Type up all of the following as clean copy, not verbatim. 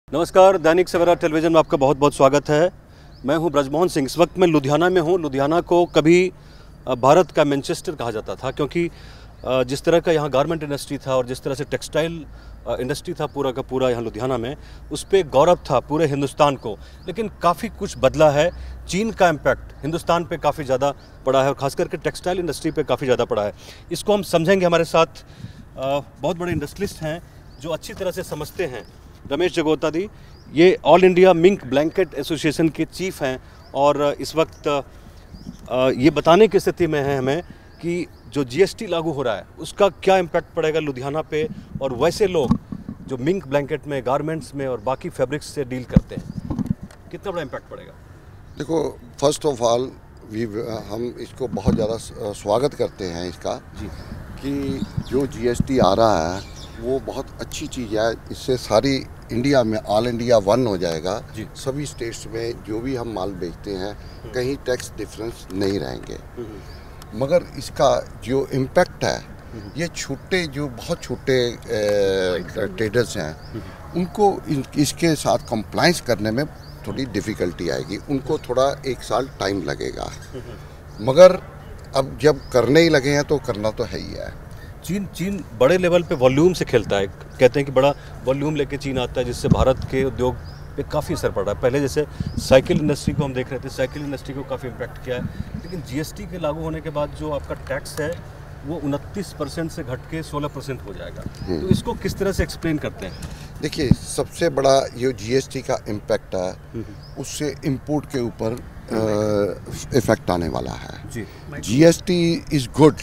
नमस्कार, दैनिक सवेरा टेलीविज़न में आपका बहुत बहुत स्वागत है। मैं हूं ब्रजमोहन सिंह। इस वक्त मैं लुधियाना में हूं। लुधियाना को कभी भारत का मैनचेस्टर कहा जाता था, क्योंकि जिस तरह का यहाँ गारमेंट इंडस्ट्री था और जिस तरह से टेक्सटाइल इंडस्ट्री था पूरा का पूरा यहाँ लुधियाना में, उस पर गौरव था पूरे हिंदुस्तान को। लेकिन काफ़ी कुछ बदला है। चीन का इम्पैक्ट हिंदुस्तान पे काफ़ी ज़्यादा पड़ा है और ख़ास करके टेक्सटाइल इंडस्ट्री पे काफ़ी ज़्यादा पड़ा है। इसको हम समझेंगे। हमारे साथ बहुत बड़े इंडस्ट्रियलिस्ट हैं जो अच्छी तरह से समझते हैं। रमेश जगोता दी, ये all India mink blanket association के चीफ हैं और इस वक्त ये बताने की स्थिति में है हमें कि जो जीएसटी लागू हो रहा है उसका क्या इम्पैक्ट पड़ेगा लुधियाना पे, और वैसे लोग जो मिंक ब्लैंकेट में, गारमेंट्स में और बाकी फैब्रिक्स से डील करते हैं, कितना बड़ा इम्पैक्ट पड़ेगा। देखो, फर्स्ट ऑफ ऑल हम इसको बहुत ज़्यादा स्वागत करते हैं इसका जी। कि जो जीएसटी आ रहा है वो बहुत अच्छी चीज़ है। इससे सारी इंडिया में ऑल इंडिया वन हो जाएगा। सभी स्टेट्स में जो भी हम माल बेचते हैं कहीं टैक्स डिफरेंस नहीं रहेंगे। मगर इसका जो इम्पैक्ट है, ये जो बहुत छोटे ट्रेडर्स हैं उनको इसके साथ कंप्लाइंस करने में थोड़ी डिफ़िकल्टी आएगी। उनको थोड़ा 1 साल टाइम लगेगा, मगर अब जब करने ही लगे हैं तो करना तो है ही है। चीन बड़े लेवल पे वॉल्यूम से खेलता है। कहते हैं कि बड़ा वॉल्यूम लेके चीन आता है, जिससे भारत के उद्योग पे काफ़ी असर पड़ रहा है। पहले जैसे साइकिल इंडस्ट्री को हम देख रहे थे, साइकिल इंडस्ट्री को काफ़ी इम्पैक्ट किया है। लेकिन जीएसटी के लागू होने के बाद जो आपका टैक्स है वो 29% से घट के 16% हो जाएगा। तो इसको किस तरह से एक्सप्लेन करते हैं? देखिए, सबसे बड़ा ये जीएसटी का इम्पैक्ट है, उससे इंपोर्ट के ऊपर इफेक्ट आने वाला है। जीएसटी इज़ गुड,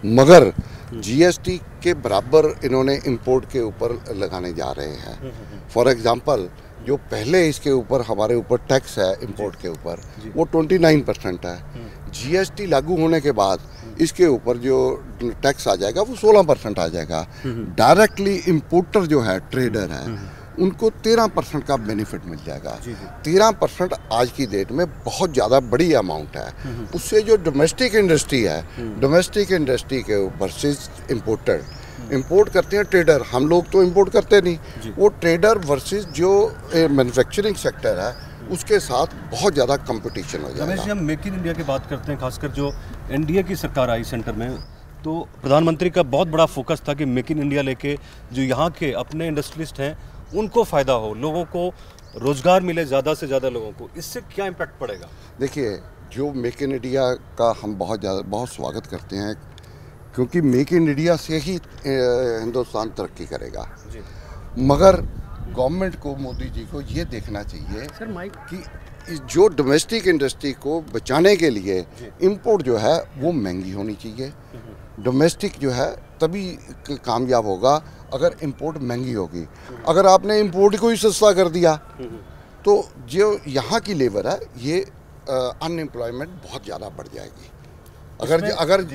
मगर जीएसटी के बराबर इन्होंने इंपोर्ट के ऊपर लगाने जा रहे हैं। फॉर एग्जांपल, जो पहले इसके ऊपर हमारे ऊपर टैक्स है इंपोर्ट के ऊपर, वो 29% है। जीएसटी लागू होने के बाद इसके ऊपर जो टैक्स आ जाएगा वो 16% आ जाएगा। डायरेक्टली इंपोर्टर जो है, ट्रेडर है, उनको 13% का बेनिफिट मिल जाएगा। 13% आज की डेट में बहुत ज़्यादा बड़ी अमाउंट है। उससे जो डोमेस्टिक इंडस्ट्री है, डोमेस्टिक इंडस्ट्री के ऊपर से इंपोर्ट करते हैं ट्रेडर, हम लोग तो इंपोर्ट करते नहीं, वो ट्रेडर वर्सेस जो मैन्युफैक्चरिंग सेक्टर है उसके साथ बहुत ज़्यादा कंपटीशन हो जाएगा। रमेश जी, हम मेक इन इंडिया की बात करते हैं, खासकर जो एनडीए की सरकार आई सेंटर में, तो प्रधानमंत्री का बहुत बड़ा फोकस था कि मेक इन इंडिया लेके जो यहाँ के अपने इंडस्ट्रियलिस्ट हैं उनको फ़ायदा हो, लोगों को रोज़गार मिले, ज़्यादा से ज़्यादा लोगों को। इससे क्या इम्पैक्ट पड़ेगा? देखिए, जो मेक इन इंडिया का हम बहुत स्वागत करते हैं, क्योंकि मेक इन इंडिया से ही हिंदुस्तान तरक्की करेगा। मगर गवर्नमेंट को, मोदी जी को ये देखना चाहिए कि जो डोमेस्टिक इंडस्ट्री को बचाने के लिए इंपोर्ट जो है वो महंगी होनी चाहिए। डोमेस्टिक जो है तभी कामयाब होगा अगर इंपोर्ट महंगी होगी। अगर आपने इंपोर्ट को ही सस्ता कर दिया तो जो यहाँ की लेबर है, ये अनएम्प्लॉयमेंट बहुत ज़्यादा बढ़ जाएगी।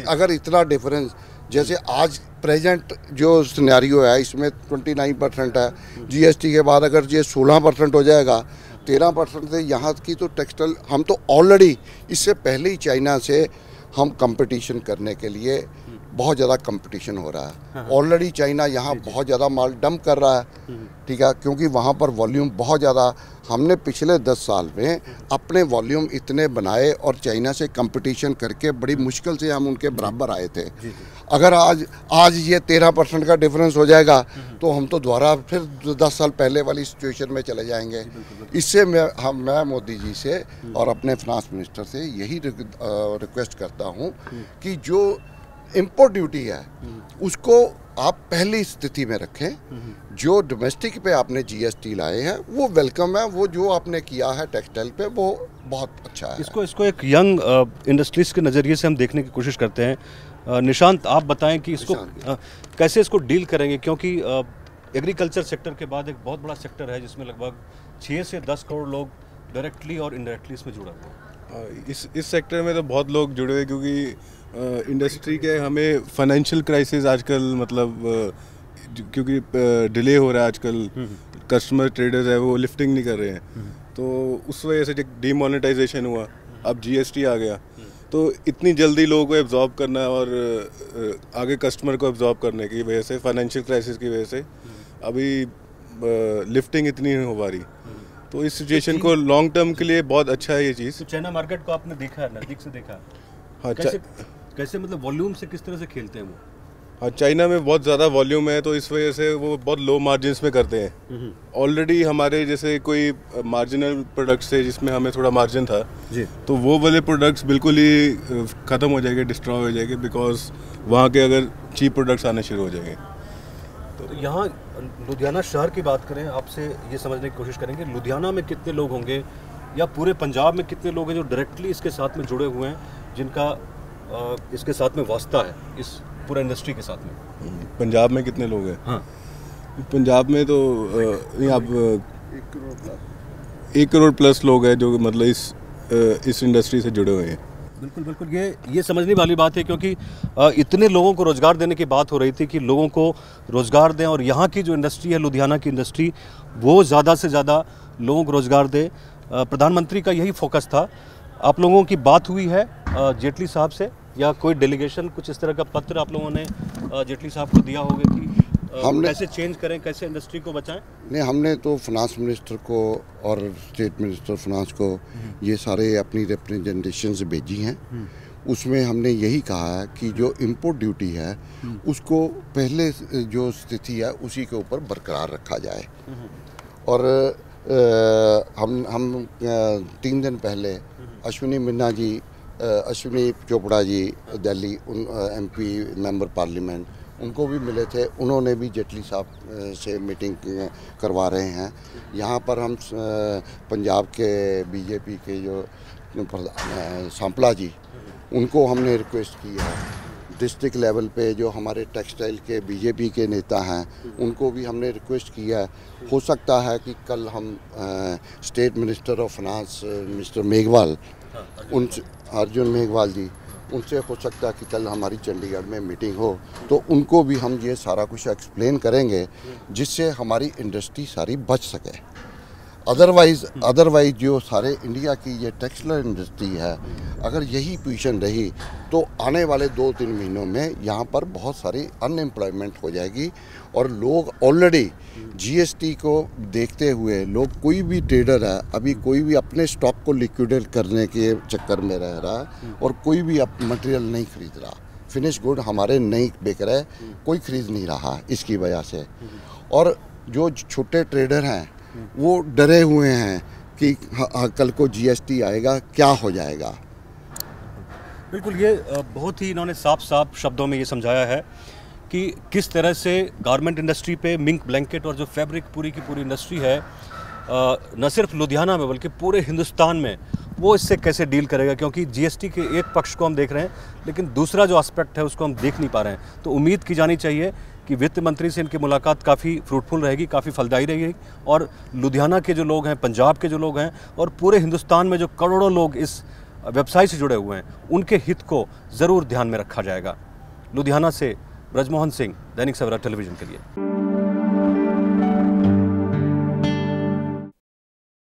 अगर इतना डिफरेंस, जैसे आज प्रेजेंट जो सिनेरियो है इसमें 29% है, जीएसटी के बाद अगर ये 16% हो जाएगा, 13% से यहाँ की तो टेक्सटाइल, हम तो ऑलरेडी इससे पहले ही चाइना से हम कंपटीशन करने के लिए बहुत ज़्यादा कंपटीशन हो रहा है। ऑलरेडी चाइना यहाँ बहुत ज़्यादा माल डंप कर रहा है, ठीक है, क्योंकि वहाँ पर वॉल्यूम बहुत ज़्यादा, हमने पिछले 10 साल में अपने वॉल्यूम इतने बनाए और चाइना से कंपटीशन करके बड़ी मुश्किल से हम उनके बराबर आए थे। अगर आज ये 13% का डिफरेंस हो जाएगा तो हम तो दोबारा फिर 10 साल पहले वाली सिचुएशन में चले जाएंगे। इससे मैं मोदी जी से और अपने फाइनेंस मिनिस्टर से यही रिक्वेस्ट करता हूँ कि जो इंपोर्ट ड्यूटी है उसको आप पहली स्थिति में रखें। जो डोमेस्टिक पे आपने जीएसटी लाए हैं वो वेलकम है, वो जो आपने किया है टेक्सटाइल पे वो बहुत अच्छा है। इसको एक यंग इंडस्ट्रीज के नज़रिए से हम देखने की कोशिश करते हैं। निशांत, आप बताएं कि इसको कैसे इसको डील करेंगे, क्योंकि एग्रीकल्चर सेक्टर के बाद एक बहुत बड़ा सेक्टर है जिसमें लगभग 6 से 10 करोड़ लोग डायरेक्टली और इनडायरेक्टली इसमें जुड़े हुए हैं। इस सेक्टर में तो बहुत लोग जुड़े हुए, क्योंकि इंडस्ट्री के हमें फाइनेंशियल क्राइसिस आजकल, मतलब क्योंकि डिले हो रहा है आजकल, कस्टमर ट्रेडर्स है वो लिफ्टिंग नहीं कर रहे हैं, तो उस वजह से डीमोनेटाइजेशन हुआ, अब जीएसटी आ गया, तो इतनी जल्दी लोगों को एब्जॉर्ब करना और आगे कस्टमर को एब्जॉर्ब करने की वजह से, फाइनेंशियल क्राइसिस की वजह से अभी लिफ्टिंग इतनी नहीं हो पा रही। तो इस सिचुएशन को लॉन्ग टर्म के लिए बहुत अच्छा है ये चीज़। तो चाइना मार्केट को आपने देखा है, नज़दीक से देखा? हाँ, कैसे मतलब वॉल्यूम से किस तरह से खेलते हैं वो? हाँ, चाइना में बहुत ज़्यादा वॉल्यूम है, तो इस वजह से वो बहुत लो मार्जिन्स में करते हैं। ऑलरेडी हमारे जैसे कोई मार्जिनल प्रोडक्ट्स थे जिसमें हमें थोड़ा मार्जिन था जी, तो वो वाले प्रोडक्ट्स बिल्कुल ही ख़त्म हो जाएंगे, डिस्ट्रॉय हो जाएंगे, बिकॉज वहाँ के अगर चीप प्रोडक्ट्स आने शुरू हो जाएंगे। तो यहाँ लुधियाना शहर की बात करें, आपसे ये समझने की कोशिश करेंगे लुधियाना में कितने लोग होंगे या पूरे पंजाब में कितने लोग हैं जो डायरेक्टली इसके साथ में जुड़े हुए हैं, जिनका इसके साथ में वास्ता है इस पूरा इंडस्ट्री के साथ में? पंजाब में कितने लोग हैं? हाँ, पंजाब में तो आप 1 करोड़ प्लस लोग हैं जो मतलब इस इंडस्ट्री से जुड़े हुए हैं। बिल्कुल बिल्कुल, ये समझने वाली बात है, क्योंकि इतने लोगों को रोज़गार देने की बात हो रही थी कि लोगों को रोज़गार दें और यहाँ की जो इंडस्ट्री है, लुधियाना की इंडस्ट्री, वो ज़्यादा से ज़्यादा लोगों को रोज़गार दे। प्रधानमंत्री का यही फोकस था। आप लोगों की बात हुई है जेटली साहब से, या कोई डेलीगेशन कुछ इस तरह का पत्र आप लोगों ने जेटली साहब को दिया होगा कि हमने कैसे चेंज करें, कैसे इंडस्ट्री को बचाएं? नहीं, हमने तो फाइनेंस मिनिस्टर को और स्टेट मिनिस्टर फाइनेंस को ये सारे अपनी रिप्रेजेंटेशंस भेजी हैं। उसमें हमने यही कहा है कि जो इंपोर्ट ड्यूटी है उसको पहले जो स्थिति है उसी के ऊपर बरकरार रखा जाए। और हम 3 दिन पहले Ashwini Chopra ji Delhi, MP member parliament, उनको भी मिले थे। उन्होंने भी जेटली साहब से मीटिंग करवा रहे हैं। यहाँ पर हम पंजाब के बीजेपी के जो सांपला जी, उनको हमने रिक्वेस्ट की है। डिस्ट्रिक्ट लेवल पे जो हमारे टेक्सटाइल के बीजेपी के नेता हैं, उनको भी हमने रिक्वेस्ट किया है। हो सकता है कि कल हम state minister of finance mister Meghwal, उनसे, अर्जुन मेघवाल जी, उनसे हो सकता है कि कल हमारी चंडीगढ़ में मीटिंग हो, तो उनको भी हम ये सारा कुछ एक्सप्लेन करेंगे जिससे हमारी इंडस्ट्री सारी बच सके। अदरवाइज जो सारे इंडिया की ये टेक्सटाइल इंडस्ट्री है, अगर यही पोजीशन रही तो आने वाले 2-3 महीनों में यहाँ पर बहुत सारी अनएम्प्लॉयमेंट हो जाएगी। और लोग ऑलरेडी GST को देखते हुए, लोग कोई भी ट्रेडर है अभी कोई भी अपने स्टॉक को लिक्विडेट करने के चक्कर में रह रहा है और कोई भी अब मटेरियल नहीं खरीद रहा। फिनिश गुड हमारे नहीं बिक रहे, कोई खरीद नहीं रहा इसकी वजह से। और जो छोटे ट्रेडर हैं वो डरे हुए हैं कि कल को GST आएगा, क्या हो जाएगा। बिल्कुल, ये बहुत ही इन्होंने साफ शब्दों में ये समझाया है कि किस तरह से गारमेंट इंडस्ट्री पे मिंक ब्लैंकेट और जो फैब्रिक पूरी की पूरी इंडस्ट्री है, न सिर्फ लुधियाना में बल्कि पूरे हिंदुस्तान में, वो इससे कैसे डील करेगा। क्योंकि GST के एक पक्ष को हम देख रहे हैं, लेकिन दूसरा जो एस्पेक्ट है उसको हम देख नहीं पा रहे हैं। तो उम्मीद की जानी चाहिए कि वित्त मंत्री से इनकी मुलाकात काफ़ी फ्रूटफुल रहेगी, काफ़ी फलदायी रहेगी, और लुधियाना के जो लोग हैं, पंजाब के जो लोग हैं, और पूरे हिंदुस्तान में जो करोड़ों लोग इस व्यवसाय से जुड़े हुए हैं, उनके हित को ज़रूर ध्यान में रखा जाएगा। लुधियाना से ब्रजमोहन सिंह, दैनिक सवेरा टेलीविज़न के लिए।